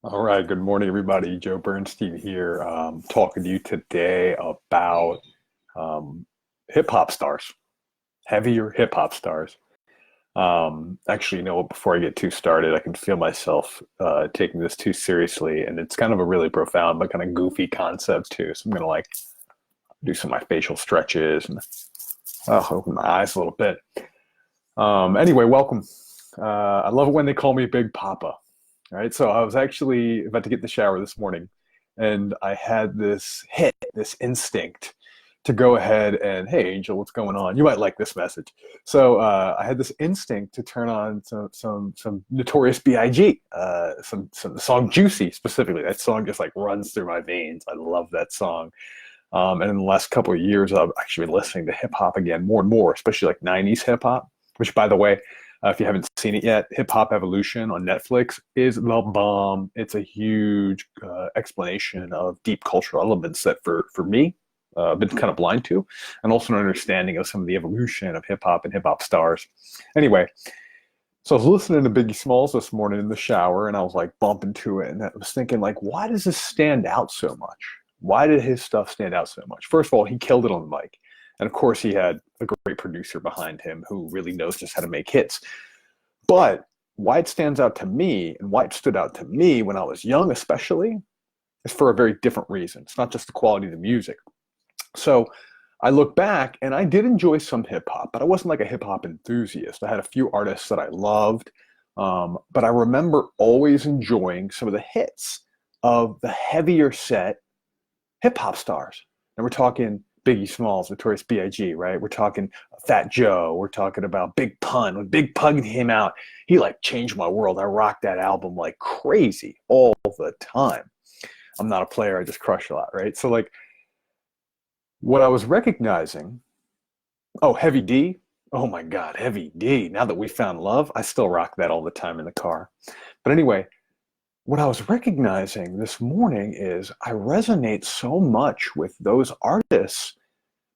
All right, good morning, everybody. Joe Bernstein here, talking to you today about hip hop stars, heavier hip hop stars. Actually, you know what? Before I get too started, I can feel myself taking this too seriously, and it's kind of a really profound but kind of goofy concept too. So I'm gonna like do some of my facial stretches and open my eyes a little bit. Anyway, welcome. I love it when they call me Big Papa. Right. So I was actually about to get in the shower this morning and I had this hit, this instinct to go ahead and, hey, Angel, what's going on? You might like this message. So I had this instinct to turn on some Notorious B.I.G., some the song Juicy specifically. That song just like runs through my veins. I love that song. And in the last couple of years, I've actually been listening to hip hop again more and more, especially like 90s hip hop, which, by the way, if you haven't seen it yet, Hip Hop Evolution on Netflix is the bomb. It's a huge explanation of deep cultural elements that, for me, I've been kind of blind to, and also an understanding of some of the evolution of hip hop and hip hop stars. Anyway, so I was listening to Biggie Smalls this morning in the shower, and I was like bumping to it, and I was thinking, like, why does this stand out so much? Why did his stuff stand out so much? First of all, he killed it on the mic. And of course, he had a great producer behind him who really knows just how to make hits. But why it stands out to me and why it stood out to me when I was young, especially, is for a very different reason. It's not just the quality of the music. So I look back and I did enjoy some hip hop, but I wasn't like a hip hop enthusiast. I had a few artists that I loved, but I remember always enjoying some of the hits of the heavier set hip hop stars. And we're talking Biggie Smalls, Notorious B.I.G., right? We're talking Fat Joe. We're talking about Big Pun. When Big Pun came out, he like changed my world. I rocked that album like crazy all the time. I'm not a player. I just crush a lot, right? So like what I was recognizing, oh, Heavy D. Oh my God, Heavy D. Now that we found love, I still rock that all the time in the car. But anyway, what I was recognizing this morning is I resonate so much with those artists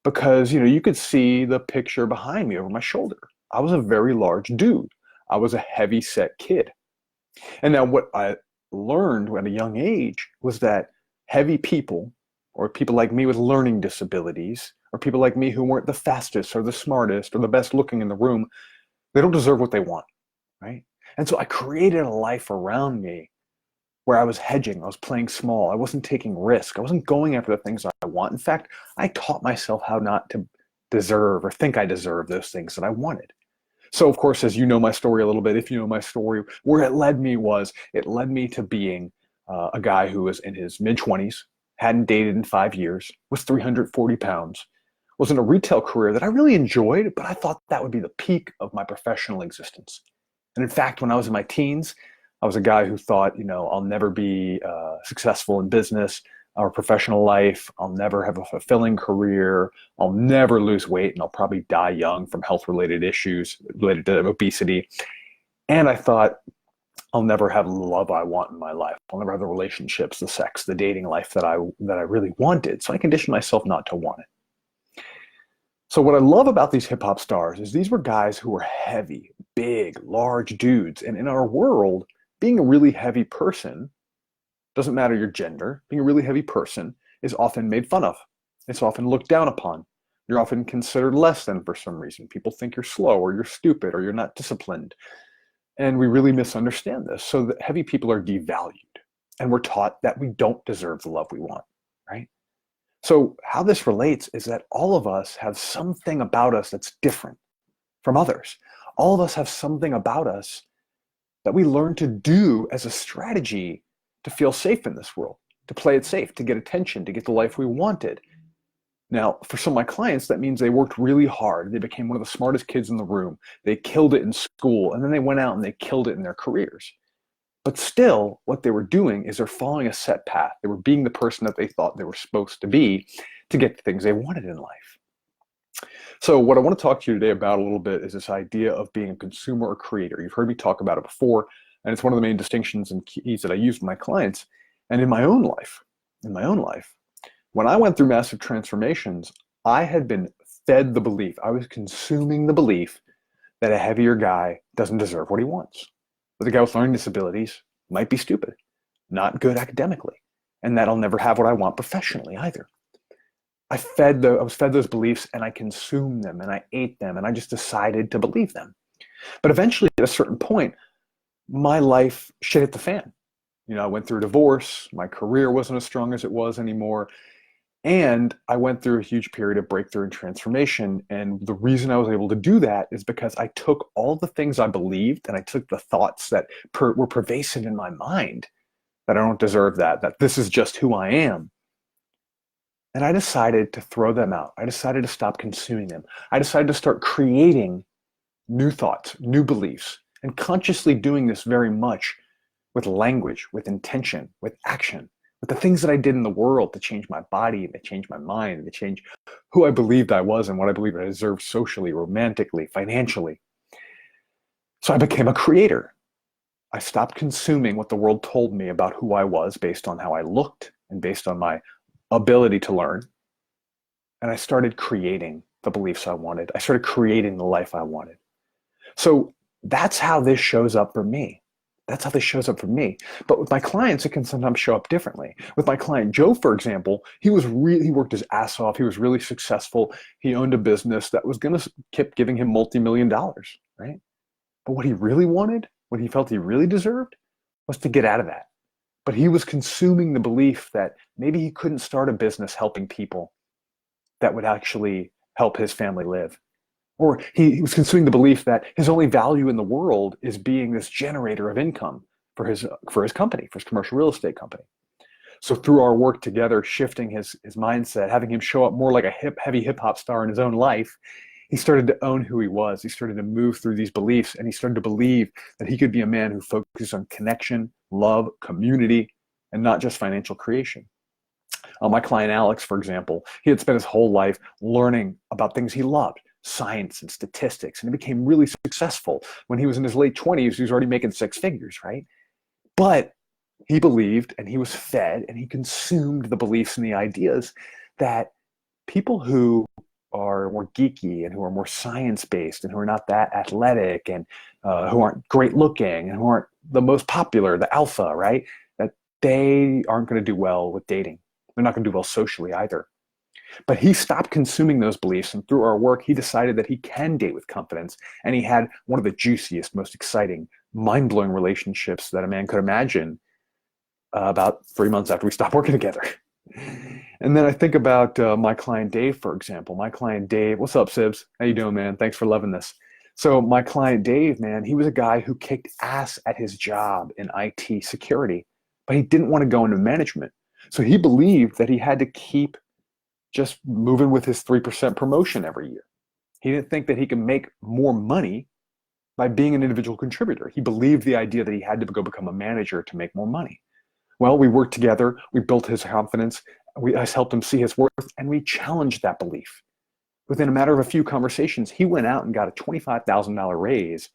because you could see the picture behind me over my shoulder. I was a very large dude. I was a heavy set kid. And now what I learned at a young age was that heavy people or people like me with learning disabilities or people like me who weren't the fastest or the smartest or the best looking in the room, they don't deserve what they want, right? And so I created a life around me where I was hedging, I was playing small, I wasn't taking risk, I wasn't going after the things I want. In fact, I taught myself how not to deserve or think I deserve those things that I wanted. So, of course, as you know my story a little bit, if you know my story, where it led me was it led me to being a guy who was in his mid 20s, hadn't dated in 5 years, was 340 pounds, was in a retail career that I really enjoyed, but I thought that would be the peak of my professional existence. And in fact, when I was in my teens, I was a guy who thought, I'll never be successful in business or professional life. I'll never have a fulfilling career. I'll never lose weight, and I'll probably die young from health-related issues related to obesity. And I thought, I'll never have the love I want in my life. I'll never have the relationships, the sex, the dating life that I really wanted. So I conditioned myself not to want it. So what I love about these hip hop stars is these were guys who were heavy, big, large dudes. And in our world, being a really heavy person, doesn't matter your gender, being a really heavy person is often made fun of. It's often looked down upon. You're often considered less than for some reason. People think you're slow or you're stupid or you're not disciplined. And we really misunderstand this. So that heavy people are devalued. And we're taught that we don't deserve the love we want, right? So how this relates is that all of us have something about us that's different from others. All of us have something about us that we learn to do as a strategy to feel safe in this world, to play it safe, to get attention, to get the life we wanted. Now, for some of my clients, that means they worked really hard. They became one of the smartest kids in the room. They killed it in school, and then they went out and they killed it in their careers. But still, what they were doing is they're following a set path. They were being the person that they thought they were supposed to be to get the things they wanted in life. So what I want to talk to you today about a little bit is this idea of being a consumer or creator. You've heard me talk about it before, and it's one of the main distinctions and keys that I use with my clients. And in my own life, when I went through massive transformations, I had been fed the belief, I was consuming the belief that a heavier guy doesn't deserve what he wants. That the guy with learning disabilities might be stupid, not good academically, and that I'll never have what I want professionally either. I was fed those beliefs, and I consumed them, and I ate them, and I just decided to believe them. But eventually, at a certain point, my life shit hit the fan. I went through a divorce. My career wasn't as strong as it was anymore. And I went through a huge period of breakthrough and transformation. And the reason I was able to do that is because I took all the things I believed, and I took the thoughts that were pervasive in my mind, that I don't deserve that this is just who I am. And I decided to throw them out. I decided to stop consuming them. I decided to start creating new thoughts, new beliefs, and consciously doing this very much with language, with intention, with action, with the things that I did in the world to change my body, to change my mind, to change who I believed I was and what I believed I deserved socially, romantically, financially. So I became a creator. I stopped consuming what the world told me about who I was based on how I looked and based on my ability to learn. And I started creating the beliefs I wanted. I started creating the life I wanted. So that's how this shows up for me. That's how this shows up for me. But with my clients, it can sometimes show up differently. With my client Joe, for example, he worked his ass off. He was really successful. He owned a business that was going to keep giving him multi-million dollars, right? But what he really wanted, what he felt he really deserved, was to get out of that. But he was consuming the belief that maybe he couldn't start a business helping people that would actually help his family live. Or he was consuming the belief that his only value in the world is being this generator of income for his company, for his commercial real estate company. So through our work together, shifting his mindset, having him show up more like a heavy hip hop star in his own life, he started to own who he was. He started to move through these beliefs, and he started to believe that he could be a man who focuses on connection, love, community, and not just financial creation. My client Alex, for example, he had spent his whole life learning about things he loved, science and statistics, and he became really successful. When he was in his late 20s, he was already making six figures, right? But he believed, and he was fed, and he consumed the beliefs and the ideas that people who are more geeky and who are more science-based and who are not that athletic and who aren't great looking and who aren't the most popular, the alpha, right? That they aren't going to do well with dating. They're not going to do well socially either. But he stopped consuming those beliefs, and through our work, he decided that he can date with confidence, and he had one of the juiciest, most exciting, mind-blowing relationships that a man could imagine about 3 months after we stopped working together. And then I think about my client Dave, for example. My client Dave, what's up, Sibs? How you doing, man? Thanks for loving this. So my client Dave, man, he was a guy who kicked ass at his job in IT security, but he didn't want to go into management. So he believed that he had to keep just moving with his 3% promotion every year. He didn't think that he could make more money by being an individual contributor. He believed the idea that he had to go become a manager to make more money. Well, we worked together, we built his confidence, I helped him see his worth, and we challenged that belief. Within a matter of a few conversations, he went out and got a $25,000 raise,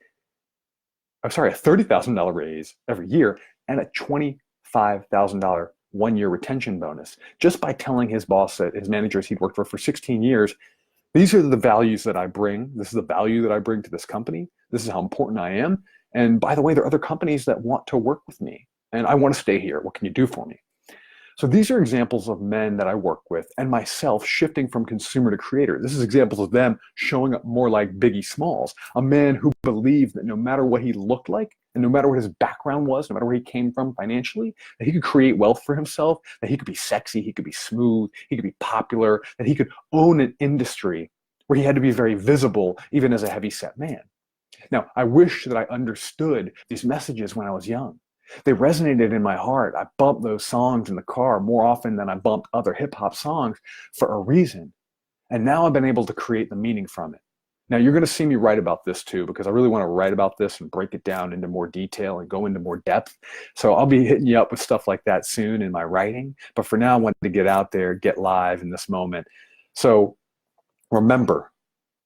a $30,000 raise every year, and a $25,000 one-year retention bonus, just by telling his boss, his managers he'd worked for 16 years, these are the values that I bring. This is the value that I bring to this company. This is how important I am. And by the way, there are other companies that want to work with me, and I want to stay here. What can you do for me? So these are examples of men that I work with and myself shifting from consumer to creator. This is examples of them showing up more like Biggie Smalls, a man who believed that no matter what he looked like and no matter what his background was, no matter where he came from financially, that he could create wealth for himself, that he could be sexy, he could be smooth, he could be popular, that he could own an industry where he had to be very visible even as a heavyset man. Now, I wish that I understood these messages when I was young. They resonated in my heart. I bumped those songs in the car more often than I bumped other hip hop songs for a reason. And now I've been able to create the meaning from it. Now you're going to see me write about this too, because I really want to write about this and break it down into more detail and go into more depth. So I'll be hitting you up with stuff like that soon in my writing. But for now, I wanted to get out there, get live in this moment. So remember,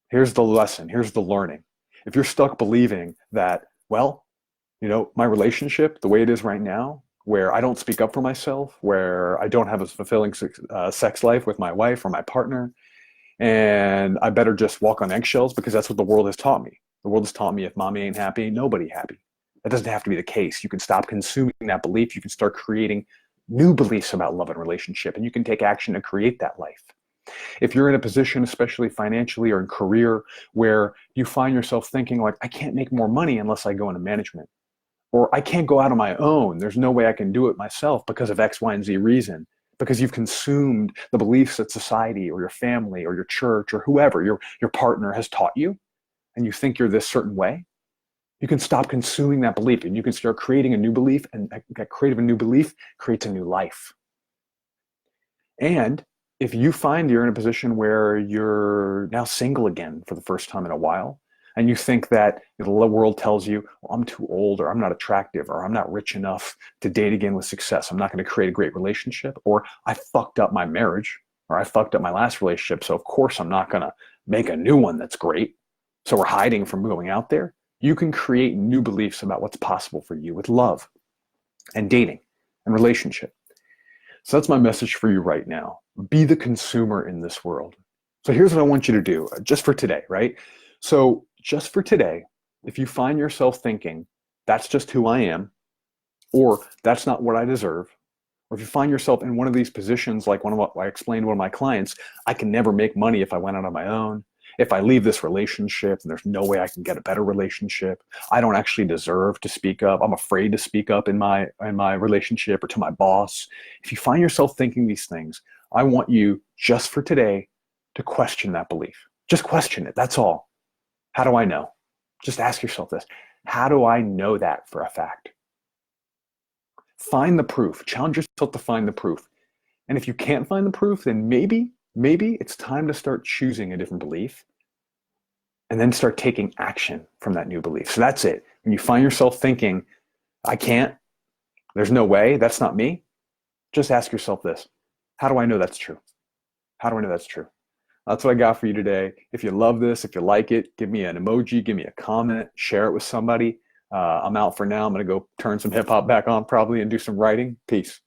here's the lesson. Here's the learning. If you're stuck believing that, well, my relationship, the way it is right now, where I don't speak up for myself, where I don't have a fulfilling sex life with my wife or my partner, and I better just walk on eggshells because that's what the world has taught me. The world has taught me if mommy ain't happy, nobody happy. That doesn't have to be the case. You can stop consuming that belief. You can start creating new beliefs about love and relationship, and you can take action to create that life. If you're in a position, especially financially or in career, where you find yourself thinking like, I can't make more money unless I go into management, or I can't go out on my own, there's no way I can do it myself because of X, Y, and Z reason, because you've consumed the beliefs that society or your family or your church or whoever, your partner has taught you, and you think you're this certain way, you can stop consuming that belief and you can start creating a new belief, and that creative new belief creates a new life. And if you find you're in a position where you're now single again for the first time in a while, and you think that the world tells you, well, I'm too old, or I'm not attractive, or I'm not rich enough to date again with success, I'm not going to create a great relationship, or I fucked up my marriage, or I fucked up my last relationship, so of course I'm not going to make a new one that's great, so we're hiding from going out there, you can create new beliefs about what's possible for you with love and dating and relationship. So that's my message for you right now. Be the consumer in this world. So here's what I want you to do just for today, right? So just for today, if you find yourself thinking, that's just who I am, or that's not what I deserve, or if you find yourself in one of these positions, like one of what I explained to one of my clients, I can never make money if I went out on my own. If I leave this relationship, and there's no way I can get a better relationship, I don't actually deserve to speak up. I'm afraid to speak up in my relationship or to my boss. If you find yourself thinking these things, I want you just for today to question that belief. Just question it. That's all. How do I know? Just ask yourself this. How do I know that for a fact? Find the proof. Challenge yourself to find the proof. And if you can't find the proof, then maybe it's time to start choosing a different belief and then start taking action from that new belief. So that's it. When you find yourself thinking, I can't, there's no way, that's not me, just ask yourself this. How do I know that's true? How do I know that's true? That's what I got for you today. If you love this, if you like it, give me an emoji, give me a comment, share it with somebody. I'm out for now. I'm going to go turn some hip hop back on probably and do some writing. Peace.